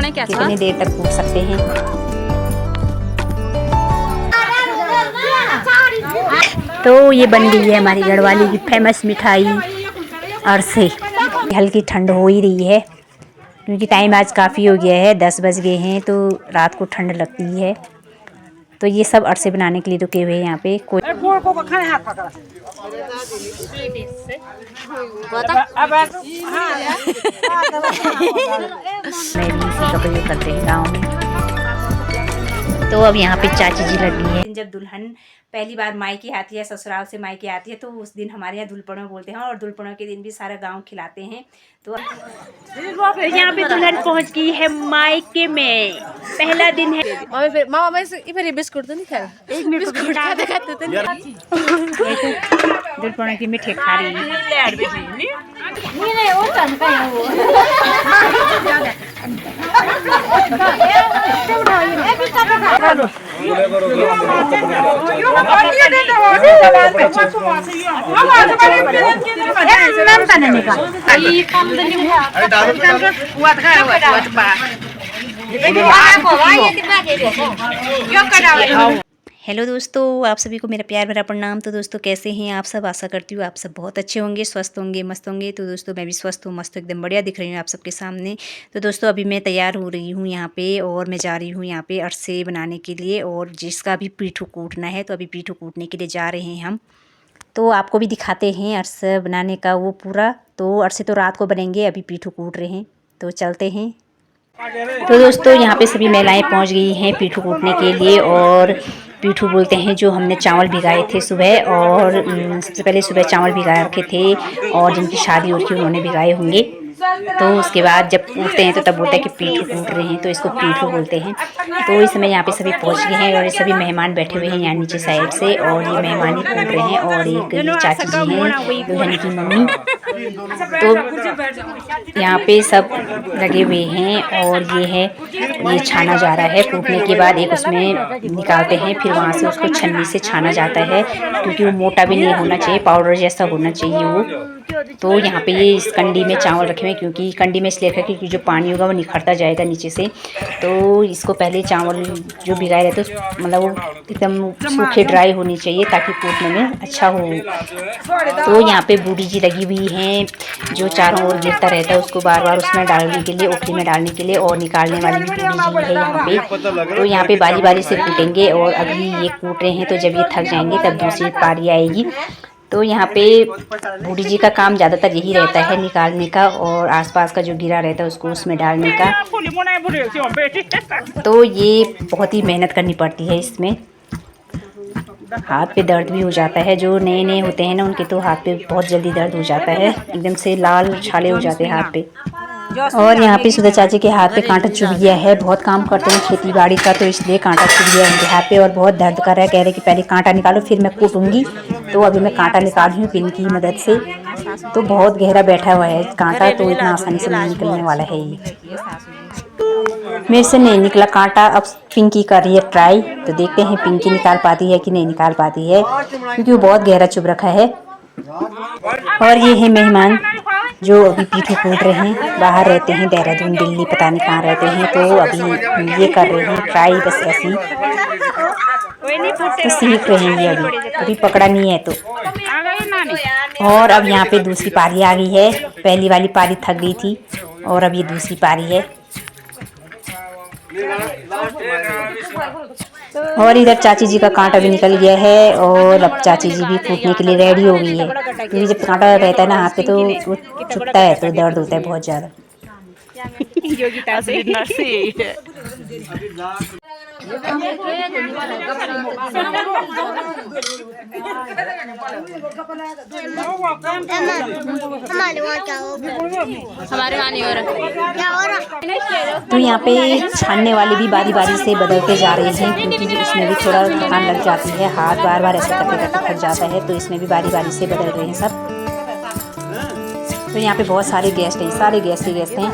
कितनी देर तक कूट सकते हैं। तो ये बन गई है हमारी गढ़वाली की फेमस मिठाई अरसे। हल्की ठंड हो ही रही है क्योंकि टाइम आज काफ़ी हो गया है, 10 बज गए हैं, तो रात को ठंड लगती है। तो ये सब अरसे बनाने के लिए रुके हुए हैं यहाँ पे। कोई मैं भी इसी का प्रयोग करते हैं गाँव में। तो अब यहाँ पे चाची जी लगी है। जब दुल्हन पहली बार मायके आती है, ससुराल से मायके आती है, तो उस दिन हमारे यहाँ दुल्हनों बोलते हैं और दुल्हनों के दिन भी सारा गांव खिलाते हैं। तो यहाँ पे दुल्हन पहुँच गई है मायके में, पहला दिन है। बिस्कुट तो नहीं खाया, दुल्हनों की मिठाई खा रही है। हेलो दोस्तों, आप सभी को मेरा प्यार भरा प्रणाम। तो दोस्तों कैसे हैं आप सब? आशा करती हूँ आप सब बहुत अच्छे होंगे, स्वस्थ होंगे, मस्त होंगे। तो दोस्तों मैं भी स्वस्थ हूँ, मस्त एकदम बढ़िया दिख रही हूँ आप सबके सामने। तो दोस्तों अभी मैं तैयार हो रही हूँ यहाँ पे, और मैं जा रही हूँ यहाँ पे अरसे बनाने के लिए, और जिसका भी पीठू कूटना है। तो अभी पीठू कूटने के लिए जा रहे हैं हम। तो आपको भी दिखाते हैं अरसे बनाने का वो पूरा। तो अरसे तो रात को बनेंगे, अभी पीठू कूट रहे हैं, तो चलते हैं। तो दोस्तों यहाँ पे सभी महिलाएं पहुँच गई हैं पीठू कूटने के लिए। और पीठू बोलते हैं जो हमने चावल भिगाए थे सुबह, और सबसे पहले सुबह चावल भिगा रखे थे, और जिनकी शादी हो रखी उन्होंने भिगाए होंगे। तो उसके बाद जब कूटते हैं तो तब बोलते हैं कि पीठू कूट रहे हैं, तो इसको पीठू बोलते हैं। तो इस समय यहाँ पे सभी पहुँच गए हैं, और ये सभी मेहमान बैठे हुए हैं यहाँ नीचे साइड से, और ये मेहमान ही कूट रहे हैं। और एक चाची जी हैं दुल्हन की मम्मी। तो यहाँ पे सब लगे हुए हैं, और ये छाना जा रहा है। कूटने के बाद एक उसमें निकालते हैं, फिर वहाँ से उसको छन्नी से छाना जाता है, क्योंकि वो मोटा भी नहीं होना चाहिए, पाउडर जैसा होना चाहिए वो। तो यहाँ पे ये इस कंडी में चावल रखे हुए हैं, क्योंकि कंडी में इसलिए रखा क्योंकि जो पानी होगा वो निखरता जाएगा नीचे से। तो इसको पहले चावल जो भिगाए रहते हैं मतलब वो एकदम सूखे ड्राई होनी चाहिए, ताकि कूटने में अच्छा हो। तो यहाँ पे बूढ़ी जी लगी हुई हैं, जो चारों ओर गिरता रहता है उसको बार बार उसमें डालने के लिए, ओखली में डालने के लिए, और निकालने वाली भी बूढ़ी जी है यहाँ पे। तो यहाँ पे बारी बारी से कूटेंगे, और अभी ये कूट रहे हैं, तो जब ये थक जाएंगे तब दूसरी पारी आएगी। तो यहाँ पे बूढ़ी जी का काम ज़्यादातर यही रहता है, निकालने का, और आसपास का जो गिरा रहता है उसको उसमें डालने का। तो ये बहुत ही मेहनत करनी पड़ती है इसमें। हाथ पे दर्द भी हो जाता है, जो नए नए होते हैं ना उनके तो हाथ पे बहुत जल्दी दर्द हो जाता है, एकदम से लाल छाले हो जाते हैं हाथ पे। और यहाँ पे सुधा चाची के हाथ पे कांटा चुभ गया है, बहुत काम करते हैं खेती बाड़ी का, तो इसलिए कांटा चुभ गया है उनके हाथ पे, और बहुत दर्द कर रहा है। कह रहे कि पहले कांटा निकालो फिर मैं कूटूंगी। तो अभी मैं कांटा निकाल रही हूँ पिन की मदद से। तो बहुत गहरा बैठा हुआ है कांटा, तो इतना आसानी से नहीं निकलने वाला है ये। मेरे से नहीं निकला कांटा, अब पिंकी कर रही है ट्राई। तो देखते हैं पिंकी निकाल पाती है कि नहीं निकाल पाती है, क्योंकि वो बहुत गहरा चुभ रखा है। और ये है मेहमान जो अभी पीठू कूट रहे हैं, बाहर रहते हैं, देहरादून दिल्ली पता नहीं कहाँ रहते हैं। तो अभी ये कर रहे हैं ट्राई, बस ऐसी तो सीख रहे हैं ये, अभी पकड़ा नहीं है तो। और अब यहाँ पे दूसरी पारी आ गई है, पहली वाली पारी थक गई थी, और अब ये दूसरी पारी है। और इधर चाची जी का कांटा भी निकल गया है, और अब चाची जी भी कूटने के लिए रेडी हो गई है, क्योंकि जब कांटा रहता है ना हाथ पे तो वो चुभता है, तो दर्द होता है बहुत ज़्यादा। हमारे वहाँ नहीं हो रहा। तो यहाँ पे छानने वाले भी बारी बारी से बदलते जा रहे हैं, क्योंकि उसमें भी थोड़ा थकान लग जाती है, हाथ बार बार ऐसे करते करते थक जाता है। तो इसमें भी बारी बारी से बदल रहे हैं सब। तो यहाँ पे बहुत सारे गेस्ट हैं, सारे गेस्ट ही गेस्ट हैं।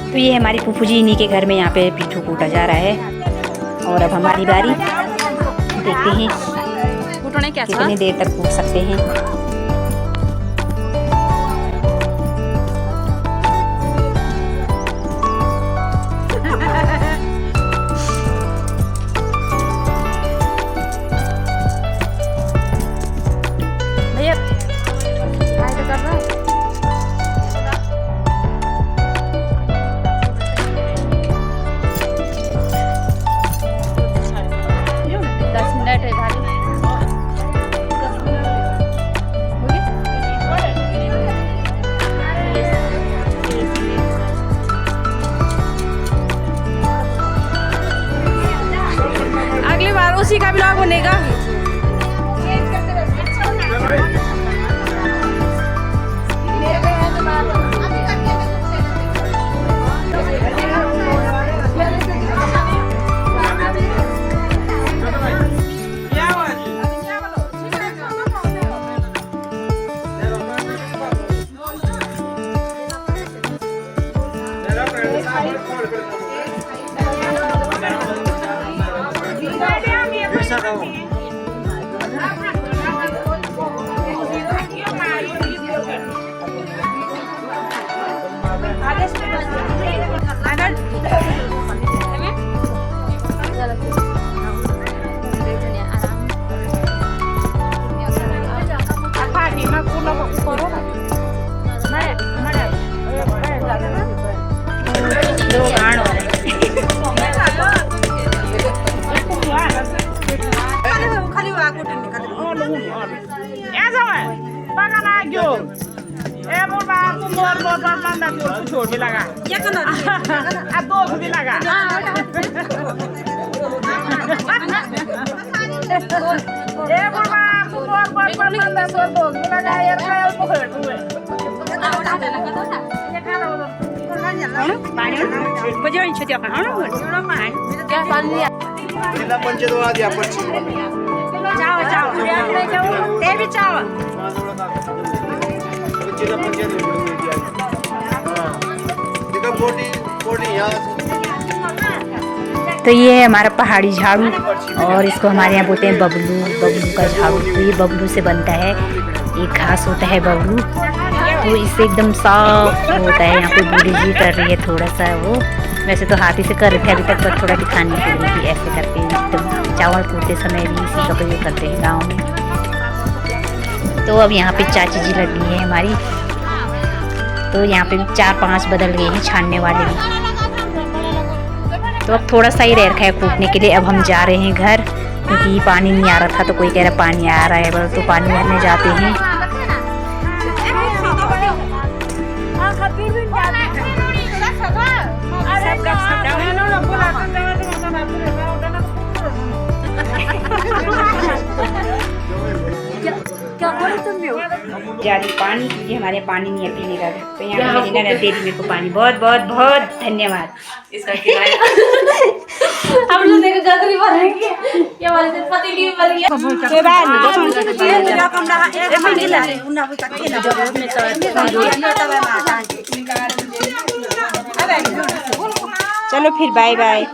तो ये हमारी फूफू जी, इन्हीं के घर में यहाँ पे पीठू कूटा जा रहा है। और अब हमारी बारी, देखते हैं कितनी देर तक कूट सकते हैं। जिल्हा पंचायत या पश्चिम जिल्हा पंचायत तो ये है हमारा पहाड़ी झाड़ू और इसको हमारे यहाँ बोलते हैं बबलू। बबलू का झाड़ू, तो ये बबलू से बनता है। एक घास होता है बबलू, तो इससे एकदम साफ होता है। यहाँ पे बूढ़ी जी कर रही है थोड़ा सा वो, वैसे तो हाथी से कर रहे थे अभी तक, पर थोड़ा दिखाने के लिए कि ऐसे करते हैं। एकदम चावल कूटते समय भी इसी का प्रयोग करते हैं गाँव में। तो अब यहाँ पे चाची जी लगी है हमारी, तो यहाँ पे 4-5 बदल गए हैं छानने वाले भी। तो अब थोड़ा सा ही रह रखा है कूटने के लिए। अब हम जा रहे हैं घर, क्योंकि पानी नहीं आ रहा था, तो कोई कह रहा पानी आ रहा है, बस तो पानी भरने जाते हैं। जा रही पानी, क्योंकि हमारे पानी नहीं है पीने का, तो यहाँ पे मेरी ननद दे दी मेरे को पानी। बहुत बहुत बहुत धन्यवाद इसका किराया। हम लोग देखो गदरी भरेंगे, ये वाले दिन पतीली भर गया। चलो फिर बाय बाय।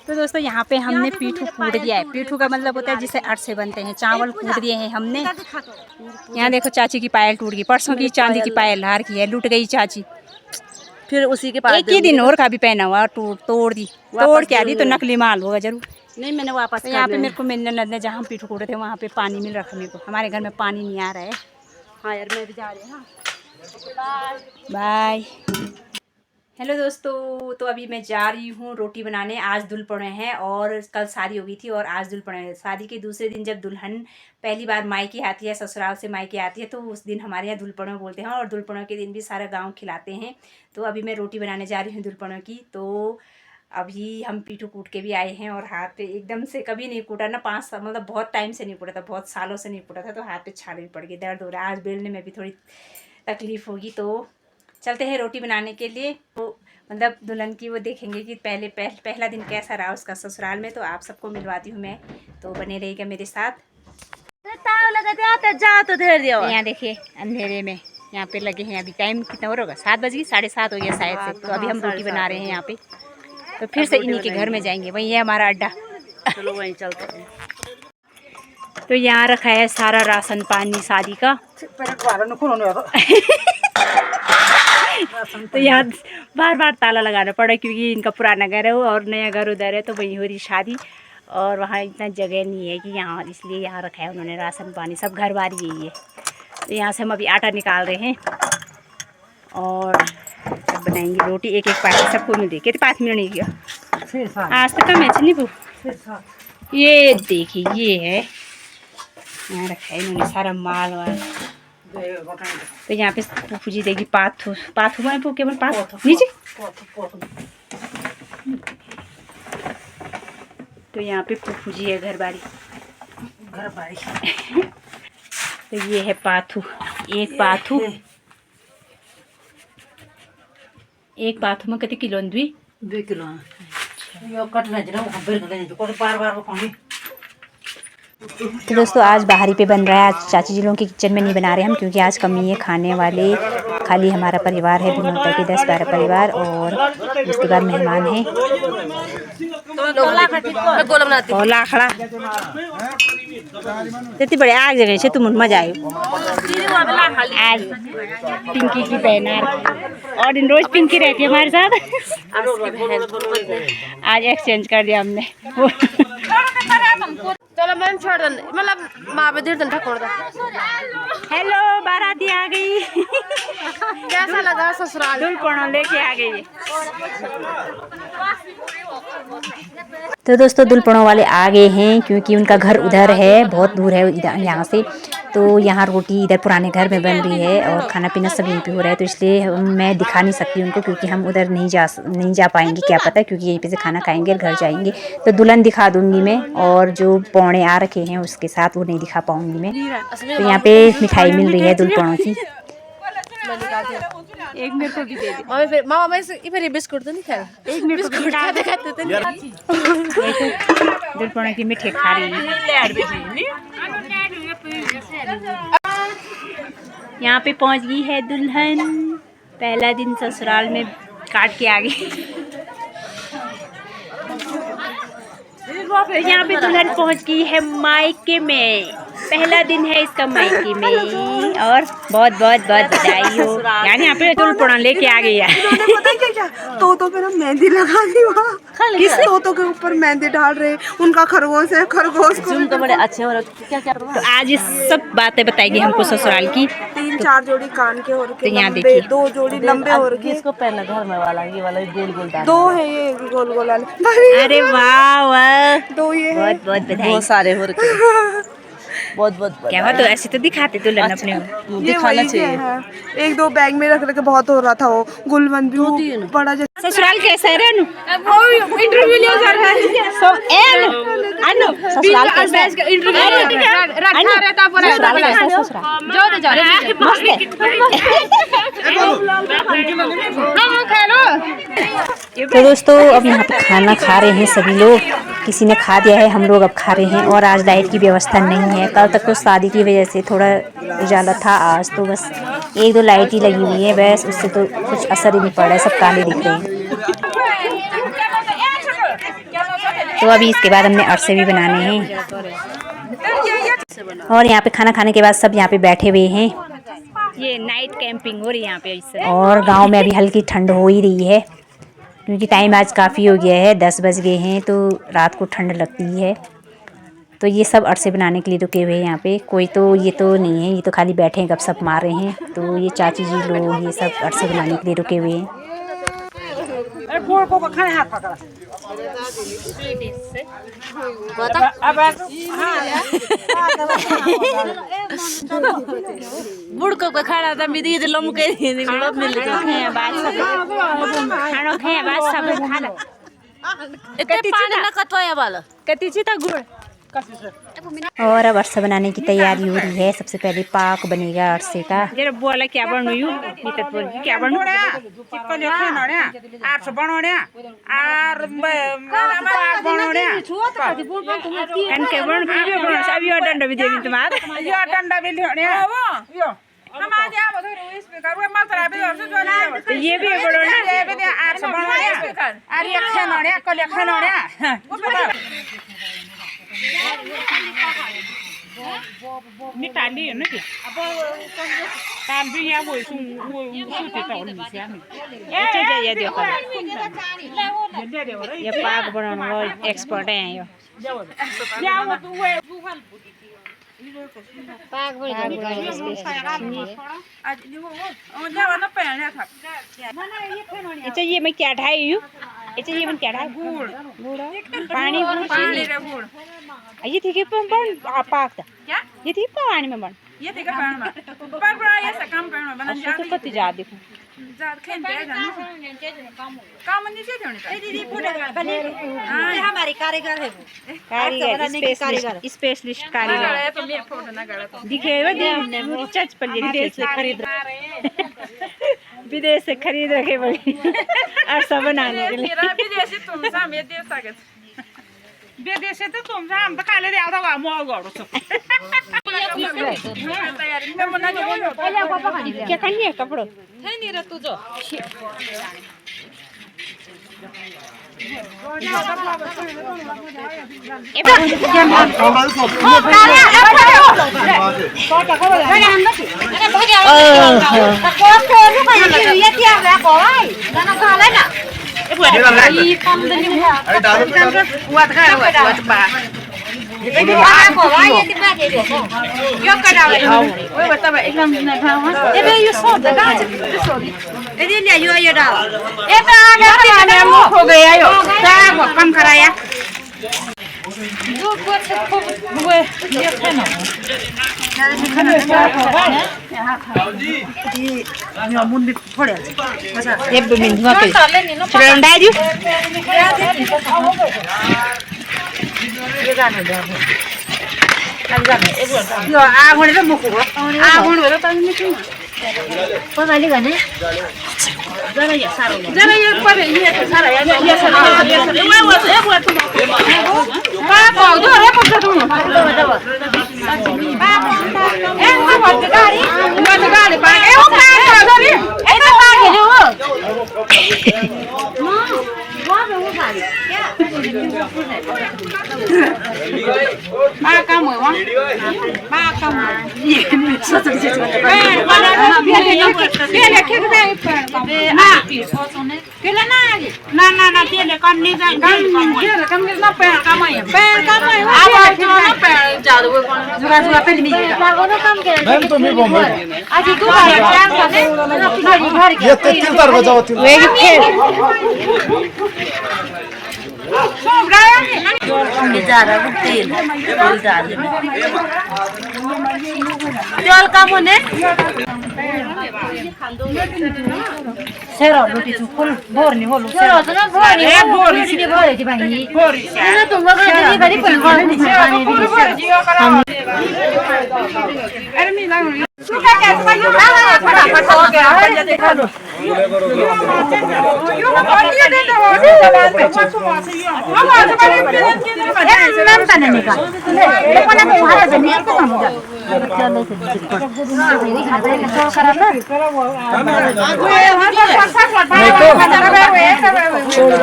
तो दोस्तों यहाँ पे हमने पीठू कूट दिया है। पीठू का मतलब होता है जिसे अर्थ से बनते हैं। चावल कूट दिए हैं हमने। यहाँ देखो चाची की पायल टूट गई, परसों की चांदी की पायल हार की है, लूट गई चाची। फिर उसी के पास एक ही दिन और का भी पहना हुआ तोड़ दी, तोड़ के आ दी, तो नकली माल होगा जरूर। नहीं मैंने वापस तो यहाँ पे मेरे को मेरी ननद ने जहाँ हम पीठू कूटे थे वहाँ पे पानी मिल रखा मेरे को। हमारे घर में पानी नहीं आ रहा है। हाँ यार मैं भी जा रही हूँ। बाय। हेलो दोस्तों, तो अभी मैं जा रही हूँ रोटी बनाने। आज दुल्हन है और कल शादी हो गई थी और आज दुल्हन है। शादी के दूसरे दिन जब दुल्हन पहली बार मायके आती है, ससुराल से मायके आती है, तो उस दिन हमारे यहाँ दुल्हनों बोलते हैं और दुल्हनों के दिन भी सारा गांव खिलाते हैं। तो अभी मैं रोटी बनाने जा रही हूँ दुल्हनों की। तो अभी हम पीठू कूट के भी आए हैं और हाथ पे एकदम से कभी नहीं कूटा ना, 5 साल मतलब बहुत टाइम से नहीं कूटा था, बहुत सालों से नहीं कूटा था, तो हाथ पे छाले भी पड़ गए, दर्द हो रहा है। आज बेलने में भी थोड़ी तकलीफ़ होगी। तो चलते हैं रोटी बनाने के लिए। तो मतलब दुल्हन की वो देखेंगे कि पहला दिन कैसा रहा उसका ससुराल में। तो आप सबको मिलवाती हूँ मैं, तो बने रहिएगा मेरे साथ। यहाँ देखिए अंधेरे में यहाँ पे लगे हैं। अभी टाइम कितना होगा? 7 बज गई, 7:30 हो गया शायद से। तो अभी हम रोटी बना रहे हैं यहाँ पे। तो फिर से इन्हीं के घर में जाएंगे, वही है हमारा अड्डा। चलो वहीं चलते हैं। तो यहाँ रखा है सारा राशन पानी शादी का। तो यहाँ बार बार ताला लगाना पड़ा, क्योंकि इनका पुराना घर है और नया घर उधर है, तो वहीं हो रही शादी। और वहाँ इतना जगह नहीं है कि यहाँ, इसलिए यहाँ रखा है उन्होंने राशन पानी। सब घर बार यही है। तो यहाँ से हम अभी आटा निकाल रहे हैं और सब बनाएंगे रोटी। एक पार्टी सबको मिल रही। कितने 5 मिनट नहीं किया आज तक का मैच नहीं वो। ये देखिए ये है, यहाँ रखा है इन्होंने सारा माल वाल। तो यहाँ पे फूफू जी देगी पाथू में केवल पाथू नीचे। तो यहाँ पे फूफू जी है घर बारी। तो ये है पाथू। एक पाथू में कितने किलो? 2 किलो। तो दोस्तों आज बाहरी पे बन रहा है। आज चाची जी लोगों के किचन में नहीं बना रहे हम, क्योंकि आज कमी है खाने वाले। खाली हमारा परिवार है, बिमलता के 10-12 परिवार, और उसके बाद मेहमान हैं। गोला खड़ा इतनी बड़े आग जगह से तुम मजा आयो। आज पिंकी की बहन और इन रोज पिंकी रहती है हमारे साथ। आज एक्सचेंज कर दिया हमने। चलो मैम छोड़ दे, मतलब माँ पे धीरे ठकोड़ दे। हेलो, बाराती आ गई। कैसा लगा ससुराल? दुल्हन लेके आ गई है। तो दोस्तों दुल्हनों वाले आ गए हैं, क्योंकि उनका घर उधर है, बहुत दूर है यहाँ से। तो यहाँ रोटी इधर पुराने घर में बन रही है और खाना पीना सब यहीं पे हो रहा है। तो इसलिए मैं दिखा नहीं सकती उनको, क्योंकि हम उधर नहीं जा पाएंगे, क्या पता, क्योंकि यहीं पे से खाना खाएंगे और घर जाएंगे। तो दुल्हन दिखा दूंगी मैं, और जो पौड़े आ रखे हैं उसके साथ वो नहीं दिखा पाऊंगी मैं। तो यहाँ पे मिठाई मिल रही है दुल्हनों की। एक मेरे को भी दे दे। मामा मैं फिर बिस्कुट तो नहीं खाया। एक मेरे को बिस्कुट खाते तो नहीं। दुल्हनों की मिठाई खा रही है। यहाँ पे पहुँच गई है दुल्हन। पहला दिन ससुराल में काट के आ गई। यहाँ पे दुल्हन पहुँच गई है मायके में। पहला दिन है इसका मायके में, और बहुत बहुत बहुत बधाई हो। यानी यहाँ पे दुल्हन लेके आ गई है। तो फिर हम मेहंदी लगा दी वहाँ। किस तोतों के ऊपर मेहंदी डाल रहे, उनका खरगोश है, खरगोश को तो बड़े अच्छे हो रहे। क्या तो आज सब बातें बताएगी हमको ससुराल की। 3-4 जोड़ी कान के हो रखे, तो यहाँ लंबे, देखिए 2 जोड़ी लंबे हो रखे। इसको पहनना घर में वाला, ये वाला गोल गोल दाना। 2 है ये गोल गोल वाले। अरे वाह वाह, 2 ये है। बहुत बहुत बधाई। बहुत सारे हो रखे। बहुत क्या हुआ? तो ऐसे तो दिखाते दुल्हन अपने को। ये दिखाना वही चाहिए। है। 1-2 बैग में रख के बहुत हो रहा था वो गुलवन भी बड़ा जैसा। ससुराल कैसा है रेनू? इंटरव्यू लिया जा रहा है। सो एन अनु ससुराल कैसा है? रखा रहता पर ससुराल कैसा है? ससुराल जो दे जा रहे मस्त है। तो दोस्तों अब यहाँ पे खाना खा रहे हैं सभी लोग। किसी ने खा दिया है, हम लोग अब खा रहे हैं। और आज लाइट की व्यवस्था नहीं है। कल तक तो शादी की वजह से थोड़ा उजाला था, आज तो बस 1-2 लाइट ही लगी हुई है, बस उससे तो कुछ असर ही नहीं पड़ रहा है, सब काले दिख रहे हैं। तो अभी इसके बाद हमने अरसे भी बनाने हैं। और यहाँ पे खाना खाने के बाद सब यहाँ पे बैठे हुए हैं। ये नाइट कैंपिंग हो रही है यहाँ पे इससे। और गांव में अभी हल्की ठंड हो ही रही है, क्योंकि टाइम आज काफ़ी हो गया है, 10 बज गए हैं, तो रात को ठंड लगती है। तो ये सब अरसे बनाने के लिए रुके हुए हैं यहाँ पे। कोई तो ये तो नहीं है, ये तो खाली बैठे हैं, गपशप मार रहे हैं। तो ये चाची जी लोग ये सब अरसे बनाने के लिए रुके हुए हैं। बुढ़ को खड़ा था मिदी लमके मिल और अब अरसा बनाने की तैयारी हो रही है। सबसे पहले पाक बनेगा अरसे का। जरा बोला क्या बनू यू क्या बनू ये भी मिठाली है ना कि काम भी यहाँ वो सूते तौल में से हमें ये देखो ये पाक बनाने वाला एक्सपर्ट है ये पाक अच्छा ये मैं क्या ढाई हूँ अच्छा ये मैं क्या ढाई गुड़ पानी गुड़ ये थी कि पाक था क्या ये थी पानी में बन ये थी पानी में पर ये से काम करना बना जा तो कति जा देखो जा खेल पे जाना काम नहीं से होने ए दीदी पूरा बने हां हमारे कारीगर है वो कारीगर स्पेशलिस्ट कारीगर है तो मेरे फोटो ना गलत दिखेगा दे चच पर ये विदेश से खरीद विदेश से खरीद रखे बड़ी अरसा बनाने के लिए मेरा विदेशी तुम सा मैं दे सकते विदेशी त तुमचा आमचं खायला द्यावं का मोळ गोडो के कन्या कपडो कम कराया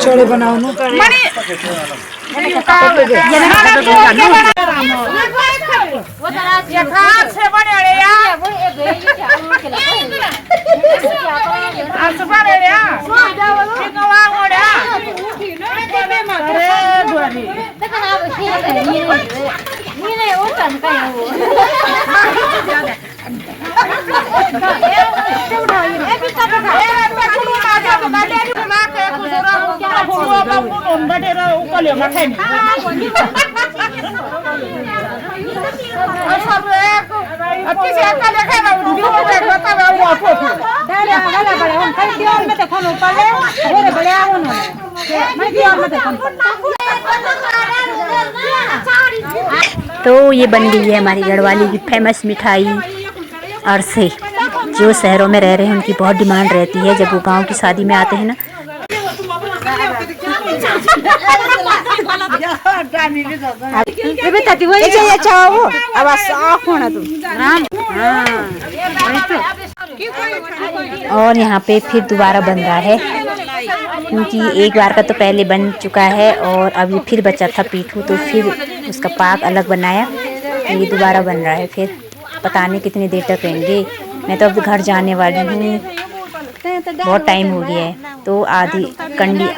छोड़े बनाओ ना तो ये बन गई है हमारी गढ़वाली की फेमस मिठाई अरसे। जो शहरों में रह रहे हैं उनकी बहुत डिमांड रहती है जब वो गांव की शादी में आते हैं ना। और यहाँ पे फिर दोबारा बन रहा है क्योंकि एक बार का तो पहले बन चुका है और अब ये फिर बचा था पीठू, तो फिर उसका पाक अलग बनाया, तो ये दोबारा बन रहा है। फिर पता नहीं कितनी देर तक रहेंगे। मैं तो अब घर जाने वाली हूँ, बहुत टाइम हो गया है। तो आधी कंडी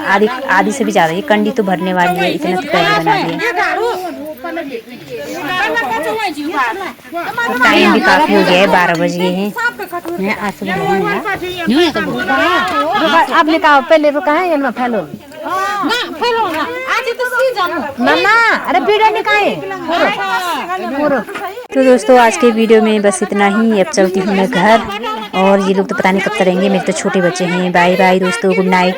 आधी से भी ज़्यादा ये कंडी तो भरने वाली है, इतना तो पहले बना दिया। तो टाइम भी काफ़ी हो गया है, 12 बज गए हैं। मैं आपने कहा पहले वो कहा है फैलो ना अरे वीडियो निकाले। तो दोस्तों आज के वीडियो में बस इतना ही। अब चलती हूँ मैं घर, और ये लोग तो पता नहीं कब तक रहेंगे, मेरे तो छोटे बच्चे हैं। बाय बाय दोस्तों, गुड नाइट।